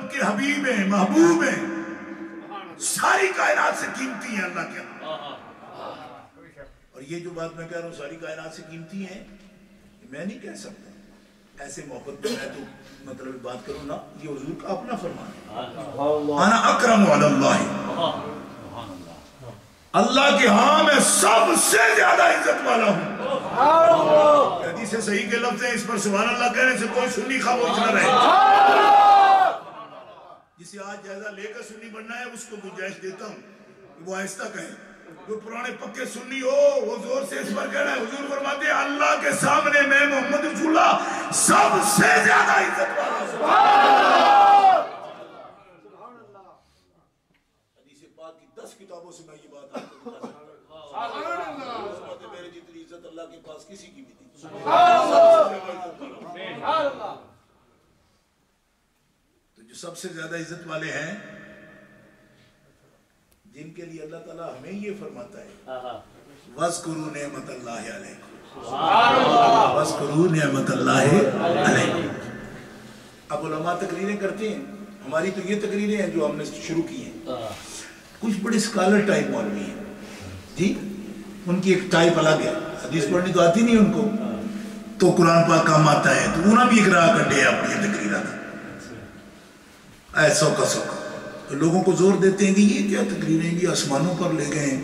رب کے حبیب ہیں، محبوب ہیں، ساری کائنات سے قیمتی ہیں اللہ کے ہاں۔ اور یہ جو بات میں کہہ رہا ہوں ساری کائنات سے قیمتی ہیں، میں نہیں کہہ سکتا، ایسے موقع پہ میں تو مطلب بات کروں نا، یہ حضور کا اپنا فرمان ہے، انا اکرم علی اللہ، اللہ کے ہاں میں سب سے زیادہ عزت والا ہوں۔ حدیث صحیح کے لفظ ہیں، اس پر سبحان اللہ کہنے سے کوئی سنی خاموش نہ رہے۔ جسے آج جائزہ لے کر سنی بننا ہے اس کو گنجائش دیتا ہوں کہ وہ آہستہ کہیں، جو پرانے پکے سنی ہو وہ زور سے اس پر کہنا ہے۔ حضور فرماتے ہیں اللہ کے سامنے میں محمد رسول اللہ سب سے زیادہ عزت والا ہوں۔ حدیث پاک کی 10 کتابوں سے میں یہ بات آپ کو بتا سکتا ہوں، میرے جتنی عزت اللہ کے پاس کسی کی بھی نہیں۔ تو جو سب سے زیادہ عزت والے ہیں، جن کے لیے اللہ تعالیٰ ہمیں یہ فرماتا ہے وَاذْكُرُوا نِعْمَتَ اللَّهِ عَلَيْكُمْ، وَاذْكُرُوا نِعْمَتَ اللَّهِ عَلَيْكُمْ۔ اب علماء تقریریں کرتے ہیں، ہماری تو یہ تقریریں ہیں جو ہم نے شروع کی ہیں، کچھ بڑے اسکالر ٹائپ مولوی ہیں جی، ان کی ایک ٹائپ الگ ہے، حدیث پڑھنی تو آتی نہیں ان کو، تو قرآن پاک کام آتا ہے تو انہوں بھی ایک راہ کٹے اپنی تقریرہ تھا ایسا کا سوکا، تو لوگوں کو زور دیتے ہیں کہ یہ کیا تقریریں بھی آسمانوں پر لے گئے ہیں،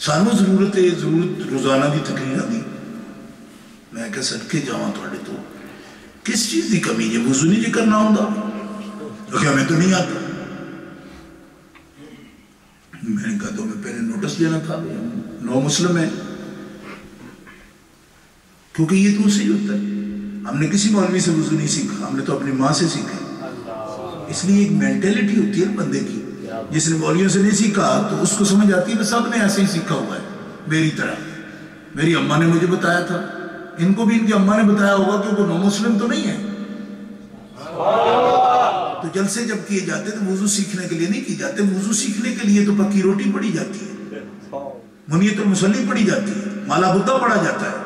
سانوں ضرورت ہے، ضرورت روزانہ دی تقریرہ دی۔ میں کہا صدقے جاواں توڑے تو کس چیز دی کمی ہے، وضو نہیں جی کرنا ہوں گا، تو کیا ہمیں تو نہیں آتا۔ میں نے کہا تو میں پہلے نوٹس دینا تھا، نو مسلم ہے، کیونکہ یہ تو اسی ہوتا ہے، ہم نے کسی مولوی سے وضو نہیں سیکھا، ہم نے تو اپنی ماں سے سیکھا۔ اس لیے ایک مینٹیلٹی ہوتی ہے بندے کی، جس نے مولویوں سے نہیں سیکھا تو اس کو سمجھ آتی ہے کہ سب نے ایسے ہی سیکھا ہوا ہے میری طرح، میری اماں نے مجھے بتایا تھا، ان کو بھی ان کی اماں نے بتایا ہوگا کہ وہ نو مسلم تو نہیں ہے۔ تو جلسے جب کیے جاتے تو وضو سیکھنے کے لیے نہیں کی جاتے، وضو سیکھنے کے لیے تو پکی روٹی پڑی جاتی ہے، منیت المصلی پڑی جاتی ہے، مالا بدھا پڑھا جاتا ہے،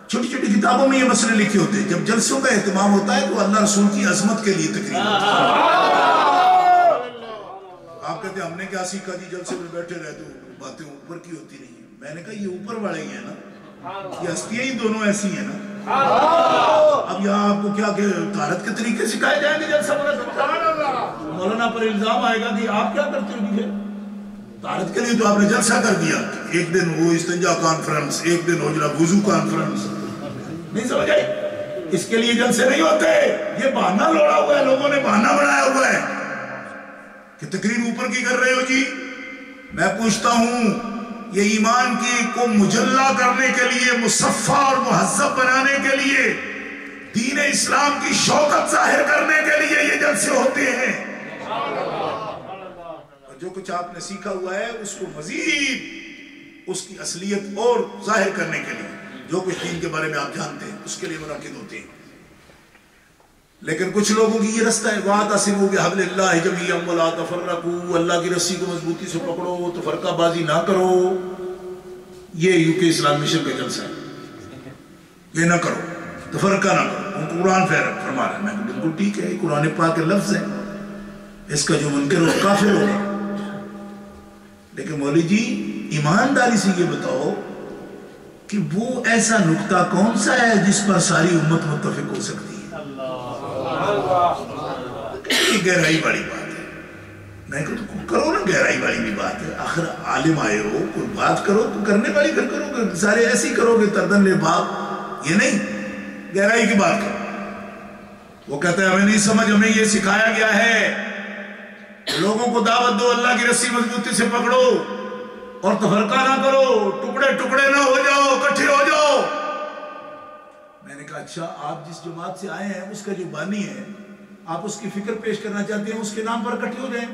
چھوٹی چھوٹی کتابوں میں یہ مسئلے لکھے ہوتے ہیں۔ جب جلسوں کا اہتمام ہوتا ہے تو اللہ رسول کی عظمت کے لیے تقریر ہوتی ہے۔ آپ کہتے ہیں ہم نے کیا سیکھا جی، جلسے میں بیٹھے رہے تو باتیں اوپر کی ہوتی نہیں ہیں۔ میں نے کہا یہ اوپر والے ہی ہیں نا، یہ ہستیاں ہی دونوں ایسی ہیں نا۔ اب یہاں آپ کو کیا کہ طہارت کے طریقے سکھائے جائیں گے جلسہ میں، مولانا پر الزام آئے گا کہ آپ کیا کرتے ہو جی، طہارت کے لیے تو آپ نے جلسہ کر دیا، ایک دن وہ استنجا کانفرنس، ایک دن ہو جناب وضو کانفرنس، نہیں سمجھ آئی؟ اس کے لیے جلسے نہیں ہوتے، یہ بہانہ لوڑا ہوا ہے، لوگوں نے بہانہ بنایا ہوا ہے کہ تقریر اوپر کی کر رہے ہو جی۔ میں پوچھتا ہوں یہ ایمان کی کو مجلہ کرنے کے لیے، مصفہ اور مہذب بنانے کے لیے، دین اسلام کی شوکت ظاہر کرنے کے لیے یہ جلسے ہوتے ہیں، اور جو کچھ آپ نے سیکھا ہوا ہے اس کو مزید اس کی اصلیت اور ظاہر کرنے کے لیے، جو کچھ دین کے بارے میں آپ جانتے ہیں اس کے لیے منعقد ہوتے ہیں۔ لیکن کچھ لوگوں کی یہ رستہ ہے، وَاعْتَصِمُوا بِحَبْلِ اللَّهِ جَمِيعًا وَلَا تَفَرَّقُوا، اللہ کی رسی کو مضبوطی سے پکڑو تو فرقہ بازی نہ کرو۔ یہ یوکے اسلام مشن کا جلسہ ہے، یہ نہ کرو، تفرقہ نہ کرو، قرآن فرما رہا ہے۔ میں بالکل ٹھیک ہے، قرآن پاک کے لفظ ہیں، اس کا جو منکر ہو کافر ہوگا۔ لیکن مولوی جی ایمانداری سے یہ بتاؤ کہ وہ ایسا نقطہ کون سا ہے جس پر ساری امت متفق ہو سکتی ہے؟ یہ گہرائی والی بات ہے، میں کہتا کرو نا، گہرائی والی بھی بات ہے، آخر عالم آئے ہو، کوئی بات کرو تو کرنے والی پھر کرو گے، سارے ایسی کرو گے تردن لے باپ، یہ نہیں، گہرائی کی بات کرو۔ وہ کہتا ہے ہمیں نہیں سمجھ، ہمیں یہ سکھایا گیا ہے لوگوں کو دعوت دو، اللہ کی رسی مضبوطی سے پکڑو اور تفرقہ نہ کرو، ٹکڑے ٹکڑے نہ ہو جاؤ، اکٹھے ہو جاؤ۔ میں نے کہا اچھا آپ جس جماعت سے آئے ہیں اس کا جو بانی ہے آپ اس کی فکر پیش کرنا چاہتے ہیں، اس کے نام پر اکٹھے ہو جائیں؟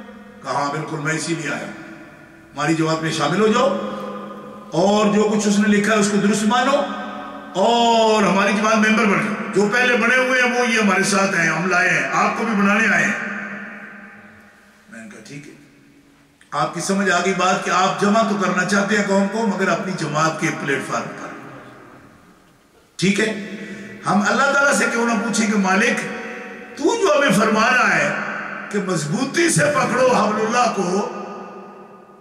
کہا بالکل میں اسی لیے آیا، ہماری جماعت میں شامل ہو جاؤ اور جو کچھ اس نے لکھا ہے اس کو درست مانو اور ہماری جماعت ممبر بن جاؤ۔ جو پہلے بنے ہوئے ہیں وہ یہ ہمارے ساتھ ہیں، ہم لائے ہیں، آپ کو بھی بنانے آئے ہیں۔ میں نے کہا ٹھیک ہے، آپ کی سمجھ آگئی بات کہ آپ جمع تو کرنا چاہتے ہیں قوم کو مگر اپنی جماعت کے پلیٹ فارم پر، ٹھیک ہے؟ ہم اللہ تعالیٰ سے کیوں نہ پوچھیں کہ مالک تو جو ہمیں فرما رہا ہے کہ مضبوطی سے پکڑو حبل اللہ کو،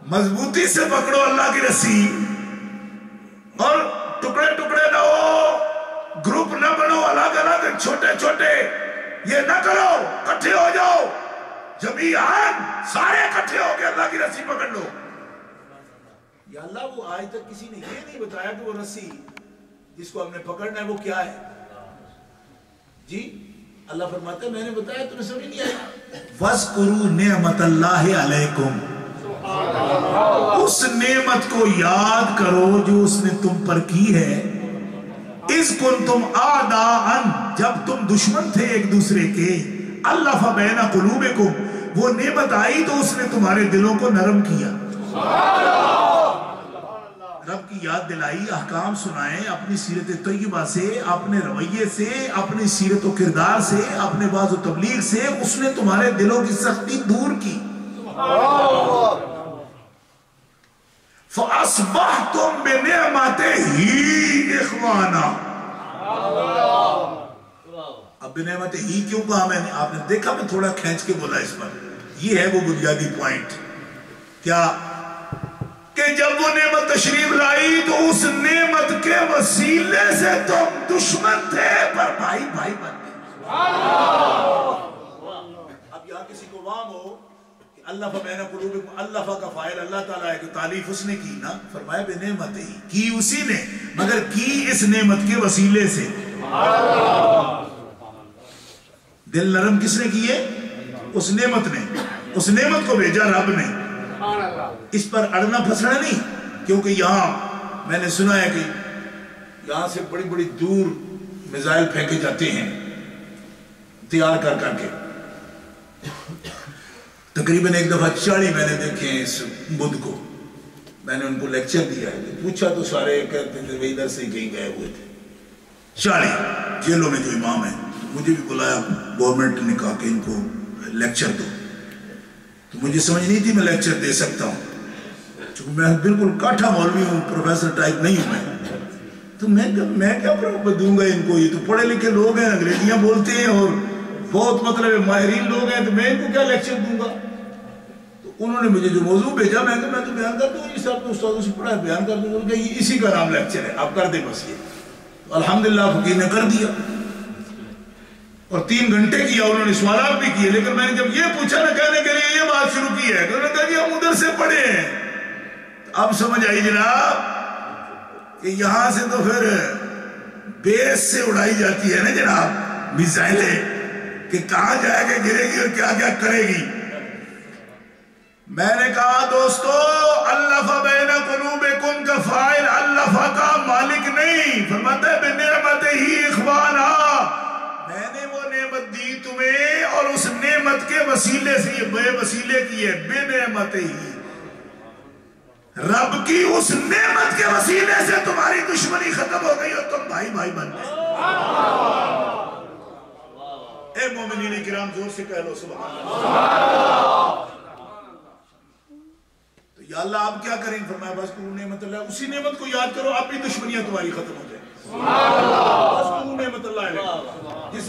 مضبوطی سے پکڑو اللہ کی رسی، اور ٹکڑے ٹکڑے نہ ہو، گروپ نہ بنو الگ الگ چھوٹے چھوٹے، یہ نہ کرو، کٹھے ہو جاؤ، جمیعاً سارے کٹھے ہو کے اللہ کی رسی پکڑ لو۔ یا اللہ وہ آج تک کسی نے یہ نہیں بتایا کہ وہ رسی جس کو ہم نے پکڑنا ہے وہ کیا ہے؟ جی اللہ فرماتا ہے میں نے بتایا تمہیں سمجھ نہیں آیا۔ وَاذْكُرُوا نِعْمَةَ اللَّهِ عَلَيْكُمْ، اس نعمت کو یاد کرو جو اس نے تم پر کی ہے۔ اِذْ كُنْتُمْ أَعْدَاءً، جب تم دشمن تھے ایک دوسرے کے، أَلَّفَ بَيْنَ قُلُوبِكُمْ، وہ نعمت آئی تو اس نے تمہارے دلوں کو نرم کیا۔ رب کی یاد دلائی، احکام سنائے، اپنی سیرت طیبہ سے، اپنے رویے سے، اپنی سیرت و کردار سے، اپنے واعظ و تبلیغ سے اس نے تمہارے دلوں کی سختی دور کی۔ فَأَصْبَحْتُمْ بِنِعْمَتِهِ إِخْوَانًا۔ اب بنعمت ہی کیوں کہا میں نے؟ آپ نے دیکھا میں تھوڑا کھینچ کے بولا اس پر، یہ ہے وہ بنیادی پوائنٹ۔ کیا کہ جب وہ نعمت تشریف لائی تو اس نعمت کے وسیلے سے تم دشمن تھے پر بھائی بھائی بن گئے۔ اب یہاں کسی کو وام ہو کہ اللہ فبین قلوبکم، اللہ کا فائل اللہ تعالیٰ ہے کہ تعریف اس نے کی نا، فرمایا بے نعمت ہی کی اسی نے، مگر کی اس نعمت کے وسیلے سے۔ دل نرم کس نے کیے؟ اس نعمت نے، اس نعمت کو بھیجا رب نے۔ اس پر اڑنا پھسڑا نہیں، کیونکہ یہاں میں نے سنا ہے کہ یہاں سے بڑی بڑی دور میزائل پھینکے جاتے ہیں تیار کر کر کے۔ تقریباً ایک دفعہ 40 میں نے دیکھے ہیں اس بدھ کو، میں نے ان کو لیکچر دیا ہے، پوچھا تو سارے کہتے تھے وہ ادھر سے کہیں گئے ہوئے تھے۔ 40 جیلوں میں جو امام ہیں، مجھے بھی بلایا گورنمنٹ نے کہا کہ ان کو لیکچر دو، تو مجھے سمجھ نہیں تھی میں لیکچر دے سکتا ہوں، چونکہ میں بالکل کاٹھا مولوی ہوں، پروفیسر ٹائپ نہیں ہوں میں، تو میں کیا دوں گا ان کو؟ یہ تو پڑھے لکھے لوگ ہیں، انگریزیاں بولتے ہیں اور بہت مطلب ماہرین لوگ ہیں، تو میں ان کو کیا لیکچر دوں گا؟ تو انہوں نے مجھے جو موضوع بھیجا میں کہا میں تو بیان کر دوں گا، یہ سب استادوں سے پڑھا ہے بیان کر دوں گا، یہ اسی کا نام لیکچر ہے، آپ کر دیں بس یہ۔ تو الحمدللہ فقیر نے کر دیا، اور 3 گھنٹے کیا، انہوں نے سوالات بھی کیے، لیکن میں نے جب یہ پوچھا نہ کہنے کے لیے یہ بات شروع کی ہے، تو انہوں نے کہا جی ہم ادھر سے پڑھے ہیں۔ اب سمجھ آئی جناب کہ یہاں سے تو پھر بیس سے اڑائی جاتی ہے نا جناب میزائلیں، کہ کہاں جائے کے گرے گی اور کیا کیا کرے گی۔ میں نے کہا دوستو، الف بین قلوبکم کا فاعل الف کا مالک نہیں، فرماتا ہے بنعمتہ اخوانا، میں نے وہ نعمت دی تمہیں اور اس نعمت کے وسیلے سے، یہ بے وسیلے کی ہے، بے نعمت ہی، رب کی اس نعمت کے وسیلے سے تمہاری دشمنی ختم ہو گئی اور تم بھائی بھائی بن گئے۔ اے مومنین کرام زور سے کہہ لو سبحان اللہ۔ تو یا اللہ آپ کیا کریں؟ فرمایا بس کرو نعمت اللہ، اسی نعمت کو یاد کرو، اب بھی دشمنیاں تمہاری ختم ہو جائیں۔ بس کرو نعمت اللہ علیہ، جس